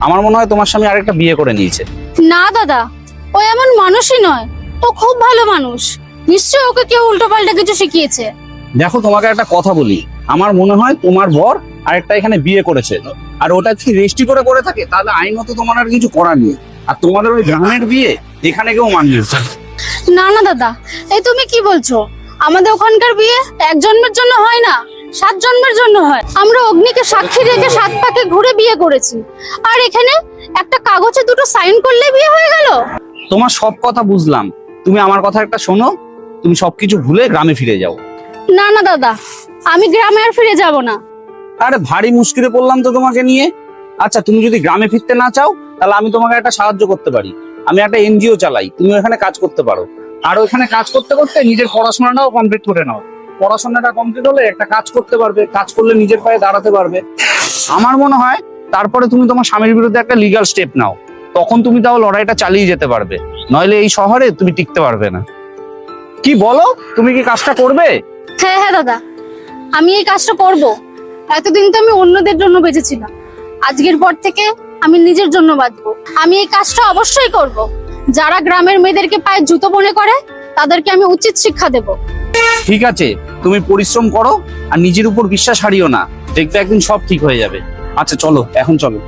আমার মনে হয় তোমার স্বামী আরেকটা বিয়ে করে নিয়েছে। না দাদা, ও এমন মানুষই নয়, ও খুব ভালো মানুষ। নিশ্চয়ই ওকে কেউ উল্টোপাল্টা কিছু শিখিয়েছে। দেখো, তোমাকে একটা কথা বলি, আমার মনে হয় তোমার বর আরেকটা এখানে বিয়ে করেছে, আর ওটা যদি রেজিস্ট্রি করে থাকে তাহলে আইনত তোমার আর কিছু করার নেই। আর তোমাদের ওই গ্রামের বিয়ে এখানে কেউ মানবে না। না না দাদা, এই তুমি কি বলছো? আমাদের ওখানকার বিয়ে এক জন্মের জন্য হয় না, 7 জন্মের জন্য হয়। আমরা অগ্নিকে সাক্ষী রেখে 7 পাকে ঘুরে বিয়ে করেছি, আর এখানে একটা কাগজে 2টো সাইন করলে বিয়ে হয়ে গেল। তোমার সব কথা বুঝলাম, তুমি আমার কথা একটা শোনো, তুমি সবকিছু ভুলে গ্রামে ফিরে যাও। না না দাদা, আমি গ্রামে আর ফিরে যাব না। আরে ভারী মুশকিলে পড়লাম তো তোমাকে নিয়ে। আচ্ছা, তুমি যদি গ্রামে ফিরতে না চাও তাহলে আমি তোমাকে একটা সাহায্য করতে পারি। আমি একটা এনজিও চালাই, তুমি ওখানে কাজ করতে পারো। আর ওখানে কাজ করতে করতে নিজের পড়াশোনাটাও কমপ্লিট করে নাও। পড়াশোনাটা কমপ্লিট হলে একটা কাজ করতে পারবে, কাজ করলে নিজের পায়ে দাঁড়াতে পারবে। আমার মনে হয় তারপরে তুমি তোমার স্বামীর বিরুদ্ধে একটা লিগ্যাল স্টেপ নাও, তখন তুমি তাও লড়াইটা চালিয়ে যেতে পারবে। নইলে এই শহরে তুমি টিকতে পারবে না। কি বলো, তুমি কি কাজটা করবে? হ্যাঁ হ্যাঁ দাদা, আমি এই কাজটা করব। এতদিন তো আমি অন্যদের জন্য বেঁচেছিলাম, আজকের পর থেকে আমি নিজের জন্য বাঁচবো। আমি এই কাজটা অবশ্যই করব। যারা গ্রামের মেয়েদেরকে পায়ে জুতো মনে করে তাদেরকে আমি উচিত শিক্ষা দেব। ঠিক আছে, তুমি পরিশ্রম করো আর নিজের উপর বিশ্বাস হারিও না, দেখবে একদিন সব ঠিক হয়ে যাবে। আচ্ছা চলো, এখন চলো।